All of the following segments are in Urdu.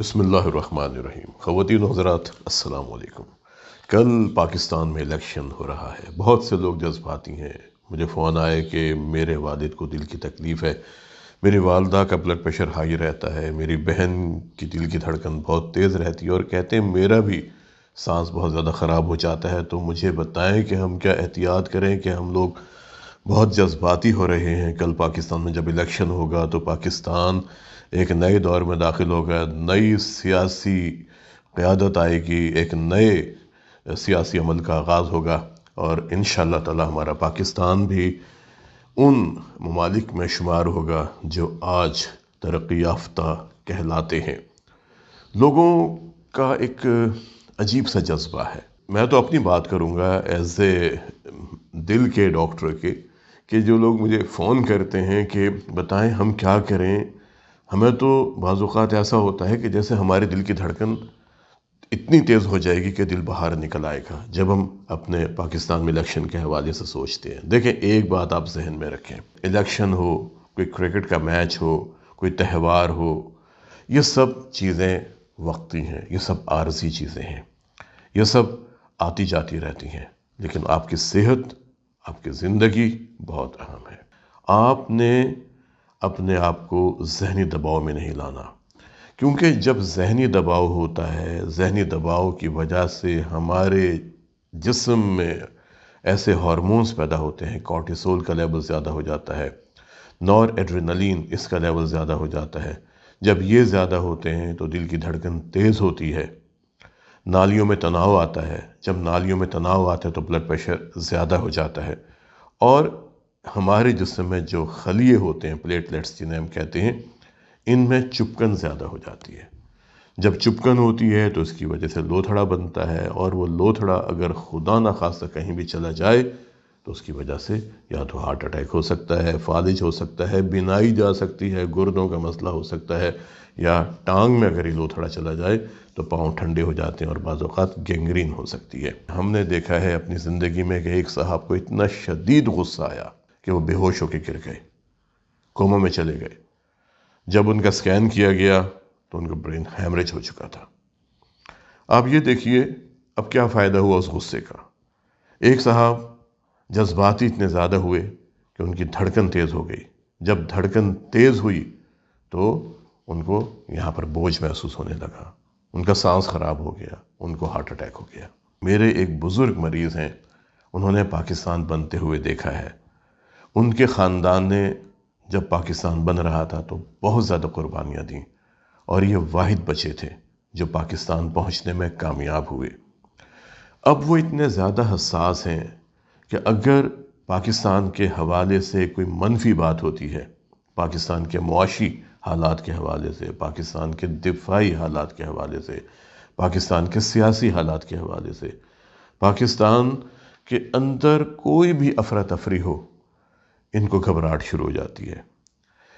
بسم اللہ الرحمن الرحیم۔ خواتین و حضرات، السلام علیکم۔ کل پاکستان میں الیکشن ہو رہا ہے۔ بہت سے لوگ جذباتی ہیں۔ مجھے فون آئے کہ میرے والد کو دل کی تکلیف ہے، میری والدہ کا بلڈ پریشر ہائی رہتا ہے، میری بہن کی دل کی دھڑکن بہت تیز رہتی ہے، اور کہتے ہیں میرا بھی سانس بہت زیادہ خراب ہو جاتا ہے۔ تو مجھے بتائیں کہ ہم کیا احتیاط کریں کہ ہم لوگ بہت جذباتی ہو رہے ہیں۔ کل پاکستان میں جب الیکشن ہوگا تو پاکستان ایک نئے دور میں داخل ہوگا، نئی سیاسی قیادت آئے گی، ایک نئے سیاسی عمل کا آغاز ہوگا، اور انشاءاللہ تعالی ہمارا پاکستان بھی ان ممالک میں شمار ہوگا جو آج ترقی یافتہ کہلاتے ہیں۔ لوگوں کا ایک عجیب سا جذبہ ہے۔ میں تو اپنی بات کروں گا ایز اے دل کے ڈاکٹر کے، کہ جو لوگ مجھے فون کرتے ہیں کہ بتائیں ہم کیا کریں، ہمیں تو بعض اوقات ایسا ہوتا ہے کہ جیسے ہمارے دل کی دھڑکن اتنی تیز ہو جائے گی کہ دل باہر نکل آئے گا جب ہم اپنے پاکستان میں الیکشن کے حوالے سے سوچتے ہیں۔ دیکھیں، ایک بات آپ ذہن میں رکھیں، الیکشن ہو، کوئی کرکٹ کا میچ ہو، کوئی تہوار ہو، یہ سب چیزیں وقتی ہیں، یہ سب عارضی چیزیں ہیں، یہ سب آتی جاتی رہتی ہیں، لیکن آپ کی صحت، آپ کی زندگی بہت اہم ہے۔ آپ نے اپنے آپ کو ذہنی دباؤ میں نہیں لانا، کیونکہ جب ذہنی دباؤ ہوتا ہے، ذہنی دباؤ کی وجہ سے ہمارے جسم میں ایسے ہارمونز پیدا ہوتے ہیں، کورٹیسول کا لیول زیادہ ہو جاتا ہے، نور ایڈرینلین اس کا لیول زیادہ ہو جاتا ہے۔ جب یہ زیادہ ہوتے ہیں تو دل کی دھڑکن تیز ہوتی ہے، نالیوں میں تناؤ آتا ہے، جب نالیوں میں تناؤ آتا ہے تو بلڈ پریشر زیادہ ہو جاتا ہے، اور ہمارے جسم میں جو خلیے ہوتے ہیں، پلیٹلیٹس جنہیں ہم کہتے ہیں، ان میں چپکن زیادہ ہو جاتی ہے۔ جب چپکن ہوتی ہے تو اس کی وجہ سے لوتھڑا بنتا ہے، اور وہ لوتھڑا اگر خدا نخواستہ کہیں بھی چلا جائے تو اس کی وجہ سے یا تو ہارٹ اٹیک ہو سکتا ہے، فالج ہو سکتا ہے، بینائی جا سکتی ہے، گردوں کا مسئلہ ہو سکتا ہے، یا ٹانگ میں اگر یہ لوتھڑا چلا جائے تو پاؤں ٹھنڈے ہو جاتے ہیں اور بعض اوقات گینگرین ہو سکتی ہے۔ ہم نے دیکھا ہے اپنی زندگی میں کہ ایک صاحب کو اتنا شدید غصہ آیا کہ وہ بے ہوش ہو کے گر گئے، کوما میں چلے گئے۔ جب ان کا سکین کیا گیا تو ان کا برین ہیمریج ہو چکا تھا۔ آپ یہ دیکھیے اب کیا فائدہ ہوا اس غصے کا۔ ایک صاحب جذباتی اتنے زیادہ ہوئے کہ ان کی دھڑکن تیز ہو گئی۔ جب دھڑکن تیز ہوئی تو ان کو یہاں پر بوجھ محسوس ہونے لگا، ان کا سانس خراب ہو گیا، ان کو ہارٹ اٹیک ہو گیا۔ میرے ایک بزرگ مریض ہیں، انہوں نے پاکستان بنتے ہوئے دیکھا ہے۔ ان کے خاندان نے جب پاکستان بن رہا تھا تو بہت زیادہ قربانیاں دیں، اور یہ واحد بچے تھے جو پاکستان پہنچنے میں کامیاب ہوئے۔ اب وہ اتنے زیادہ حساس ہیں کہ اگر پاکستان کے حوالے سے کوئی منفی بات ہوتی ہے، پاکستان کے معاشی حالات کے حوالے سے، پاکستان کے دفاعی حالات کے حوالے سے، پاکستان کے سیاسی حالات کے حوالے سے، پاکستان کے اندر کوئی بھی افراتفری ہو، ان کو گھبراہٹ شروع ہو جاتی ہے،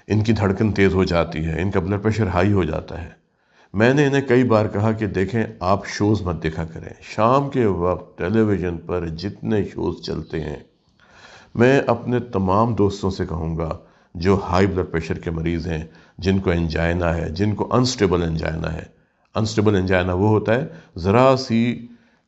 ان کی دھڑکن تیز ہو جاتی ہے، ان کا بلڈ پریشر ہائی ہو جاتا ہے۔ میں نے انہیں کئی بار کہا کہ دیکھیں، آپ شوز مت دیکھا کریں۔ شام کے وقت ٹیلی ویژن پر جتنے شوز چلتے ہیں، میں اپنے تمام دوستوں سے کہوں گا جو ہائی بلڈ پریشر کے مریض ہیں، جن کو انجائنا ہے، جن کو انسٹیبل انجائنا ہے۔ انسٹیبل انجائنا وہ ہوتا ہے ذرا سی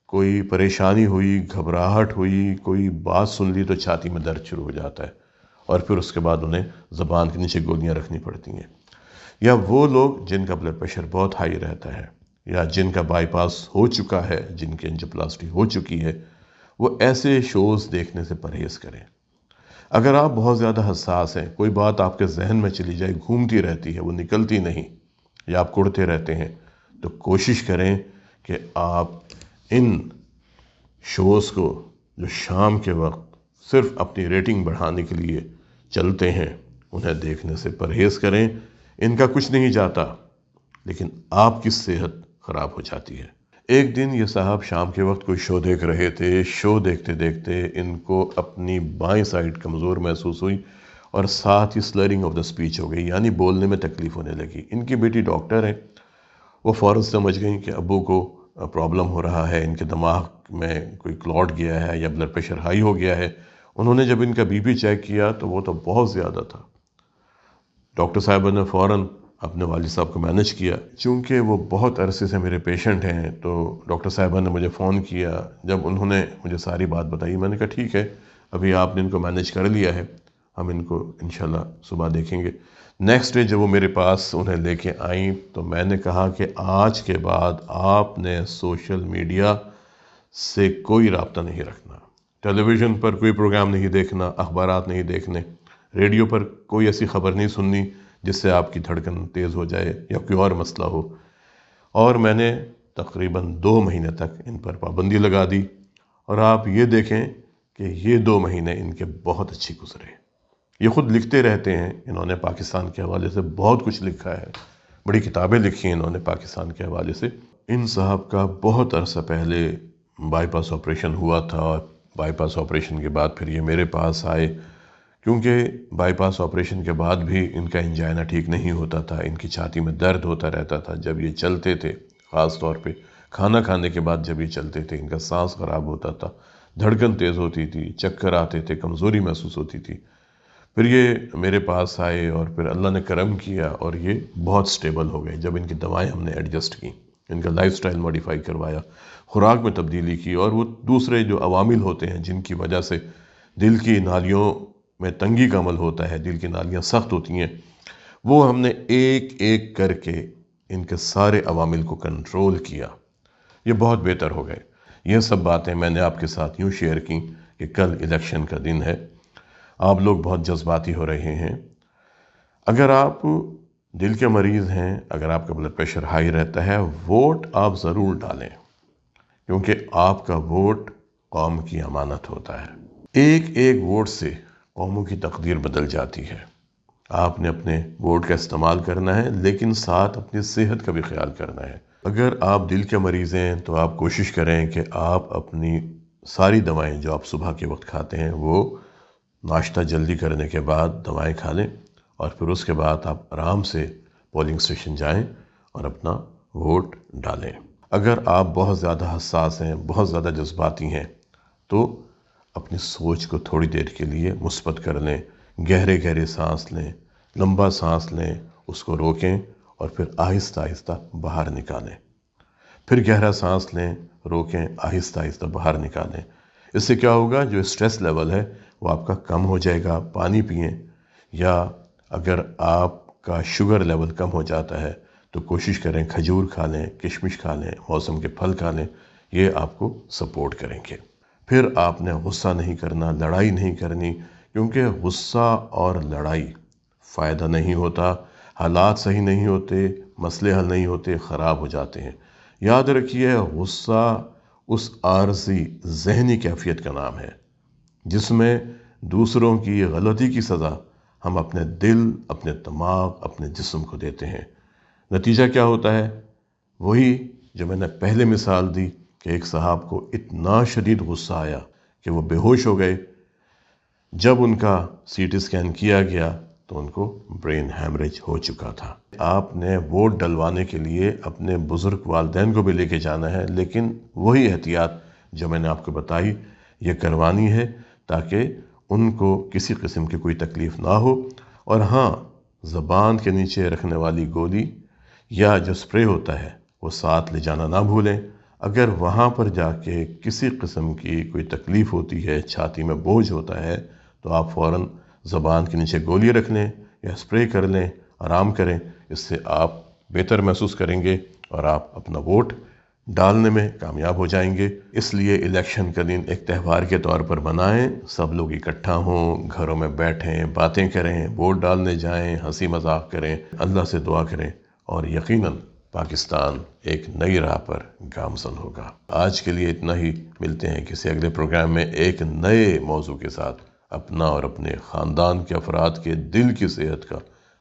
کوئی پریشانی ہوئی، گھبراہٹ ہوئی، کوئی بات سن لی تو چھاتی میں درد شروع ہو جاتا ہے، اور پھر اس کے بعد انہیں زبان کے نیچے گولیاں رکھنی پڑتی ہیں۔ یا وہ لوگ جن کا بلڈ پریشر بہت ہائی رہتا ہے، یا جن کا بائی پاس ہو چکا ہے، جن کی انجیوپلاسٹی ہو چکی ہے، وہ ایسے شوز دیکھنے سے پرہیز کریں۔ اگر آپ بہت زیادہ حساس ہیں، کوئی بات آپ کے ذہن میں چلی جائے، گھومتی رہتی ہے، وہ نکلتی نہیں، یا آپ کڑتے رہتے ہیں، تو کوشش کریں کہ آپ ان شوز کو جو شام کے وقت صرف اپنی ریٹنگ بڑھانے کے لیے چلتے ہیں، انہیں دیکھنے سے پرہیز کریں۔ ان کا کچھ نہیں جاتا، لیکن آپ کی صحت خراب ہو جاتی ہے۔ ایک دن یہ صاحب شام کے وقت کوئی شو دیکھ رہے تھے، شو دیکھتے دیکھتے ان کو اپنی بائیں سائڈ کمزور محسوس ہوئی، اور ساتھ ہی سلرنگ آف دا اسپیچ ہو گئی، یعنی بولنے میں تکلیف ہونے لگی۔ ان کی بیٹی ڈاکٹر ہے، وہ فوراً سمجھ گئیں کہ ابو کو پرابلم ہو رہا ہے، ان کے دماغ میں کوئی کلاٹ گیا ہے یا بلڈ پریشر ہائی ہو گیا ہے۔ انہوں نے جب ان کا بی پی چیک کیا تو وہ تو بہت زیادہ تھا۔ ڈاکٹر صاحبہ نے فوراً اپنے والد صاحب کو مینج کیا۔ چونکہ وہ بہت عرصے سے میرے پیشنٹ ہیں تو ڈاکٹر صاحبہ نے مجھے فون کیا، جب انہوں نے مجھے ساری بات بتائی میں نے کہا ٹھیک ہے، ابھی آپ نے ان کو مینج کر لیا ہے، ہم ان کو انشاءاللہ صبح دیکھیں گے۔ نیکسٹ ڈے جب وہ میرے پاس انہیں لے کے آئیں تو میں نے کہا کہ آج کے بعد آپ نے سوشل میڈیا سے کوئی رابطہ نہیں رکھنا، ٹیلی ویژن پر کوئی پروگرام نہیں دیکھنا، اخبارات نہیں دیکھنے، ریڈیو پر کوئی ایسی خبر نہیں سننی جس سے آپ کی دھڑکن تیز ہو جائے یا کوئی اور مسئلہ ہو۔ اور میں نے تقریباً 2 مہینے تک ان پر پابندی لگا دی، اور آپ یہ دیکھیں کہ یہ 2 مہینے ان کے بہت اچھی گزرے۔ یہ خود لکھتے رہتے ہیں، انہوں نے پاکستان کے حوالے سے بہت کچھ لکھا ہے، بڑی کتابیں لکھی ہیں انہوں نے پاکستان کے حوالے سے۔ ان صاحب کا بہت عرصہ پہلے بائی پاس آپریشن ہوا تھا، اور بائی پاس آپریشن کے بعد پھر یہ میرے پاس آئے، کیونکہ بائی پاس آپریشن کے بعد بھی ان کا انجائنا ٹھیک نہیں ہوتا تھا، ان کی چھاتی میں درد ہوتا رہتا تھا جب یہ چلتے تھے، خاص طور پہ کھانا کھانے کے بعد جب یہ چلتے تھے ان کا سانس خراب ہوتا تھا، دھڑکن تیز ہوتی تھی، چکر آتے تھے، کمزوری محسوس ہوتی تھی۔ پھر یہ میرے پاس آئے اور پھر اللہ نے کرم کیا اور یہ بہت سٹیبل ہو گئے جب ان کی دوائیں ہم نے ایڈجسٹ کی، ان کا لائف سٹائل موڈیفائی کروایا، خوراک میں تبدیلی کی، اور وہ دوسرے جو عوامل ہوتے ہیں جن کی وجہ سے دل کی نالیوں میں تنگی کا عمل ہوتا ہے، دل کی نالیاں سخت ہوتی ہیں، وہ ہم نے ایک ایک کر کے ان کے سارے عوامل کو کنٹرول کیا، یہ بہت بہتر ہو گئے۔ یہ سب باتیں میں نے آپ کے ساتھ یوں شیئر کی کہ کل الیکشن کا دن ہے، آپ لوگ بہت جذباتی ہو رہے ہیں۔ اگر آپ دل کے مریض ہیں، اگر آپ کا بلڈ پریشر ہائی رہتا ہے، ووٹ آپ ضرور ڈالیں، کیونکہ آپ کا ووٹ قوم کی امانت ہوتا ہے۔ ایک ایک ووٹ سے قوموں کی تقدیر بدل جاتی ہے۔ آپ نے اپنے ووٹ کا استعمال کرنا ہے، لیکن ساتھ اپنی صحت کا بھی خیال کرنا ہے۔ اگر آپ دل کے مریض ہیں تو آپ کوشش کریں کہ آپ اپنی ساری دوائیں جو آپ صبح کے وقت کھاتے ہیں وہ ناشتہ جلدی کرنے کے بعد دوائیں کھا لیں، اور پھر اس کے بعد آپ آرام سے پولنگ اسٹیشن جائیں اور اپنا ووٹ ڈالیں۔ اگر آپ بہت زیادہ حساس ہیں، بہت زیادہ جذباتی ہیں، تو اپنی سوچ کو تھوڑی دیر کے لیے مثبت کر لیں، گہرے گہرے سانس لیں، لمبا سانس لیں، اس کو روکیں اور پھر آہستہ آہستہ باہر نکالیں، پھر گہرا سانس لیں، روکیں، آہستہ آہستہ باہر نکالیں۔ اس سے کیا ہوگا، جو اسٹریس لیول ہے وہ آپ کا کم ہو جائے گا۔ پانی پئیں، یا اگر آپ کا شوگر لیول کم ہو جاتا ہے تو کوشش کریں کھجور کھا لیں، کشمش کھا لیں، موسم کے پھل کھا لیں، یہ آپ کو سپورٹ کریں گے۔ پھر آپ نے غصہ نہیں کرنا، لڑائی نہیں کرنی، کیونکہ غصہ اور لڑائی فائدہ نہیں ہوتا، حالات صحیح نہیں ہوتے، مسئلے حل نہیں ہوتے، خراب ہو جاتے ہیں۔ یاد رکھیے، غصہ اس عارضی ذہنی کیفیت کا نام ہے جس میں دوسروں کی غلطی کی سزا ہم اپنے دل، اپنے دماغ، اپنے جسم کو دیتے ہیں۔ نتیجہ کیا ہوتا ہے؟ وہی جو میں نے پہلے مثال دی کہ ایک صاحب کو اتنا شدید غصہ آیا کہ وہ بے ہوش ہو گئے۔ جب ان کا سی ٹی اسکین کیا گیا تو ان کو برین ہیمریج ہو چکا تھا۔ آپ نے ووٹ ڈلوانے کے لیے اپنے بزرگ والدین کو بھی لے کے جانا ہے، لیکن وہی احتیاط جو میں نے آپ کو بتائی یہ کروانی ہے تاکہ ان کو کسی قسم کی کوئی تکلیف نہ ہو۔ اور ہاں، زبان کے نیچے رکھنے والی گولی یا جو سپرے ہوتا ہے وہ ساتھ لے جانا نہ بھولیں۔ اگر وہاں پر جا کے کسی قسم کی کوئی تکلیف ہوتی ہے، چھاتی میں بوجھ ہوتا ہے، تو آپ فوراً زبان کے نیچے گولی رکھ لیں یا سپرے کر لیں، آرام کریں۔ اس سے آپ بہتر محسوس کریں گے اور آپ اپنا ووٹ ڈالنے میں کامیاب ہو جائیں گے۔ اس لیے الیکشن کا دن ایک تہوار کے طور پر منائیں، سب لوگ اکٹھا ہوں، گھروں میں بیٹھیں، باتیں کریں، ووٹ ڈالنے جائیں، ہنسی مذاق کریں، اللہ سے دعا کریں، اور یقیناً پاکستان ایک نئی راہ پر گامزن ہوگا۔ آج کے لیے اتنا ہی، ملتے ہیں کسی اگلے پروگرام میں ایک نئے موضوع کے ساتھ۔ اپنا اور اپنے خاندان کے افراد کے دل کی صحت کا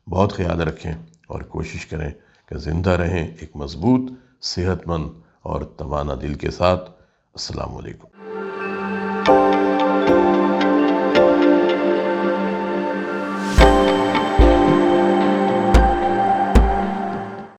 بہت خیال رکھیں اور کوشش کریں کہ زندہ رہیں ایک مضبوط، صحت مند اور توانا دل کے ساتھ۔ السلام علیکم۔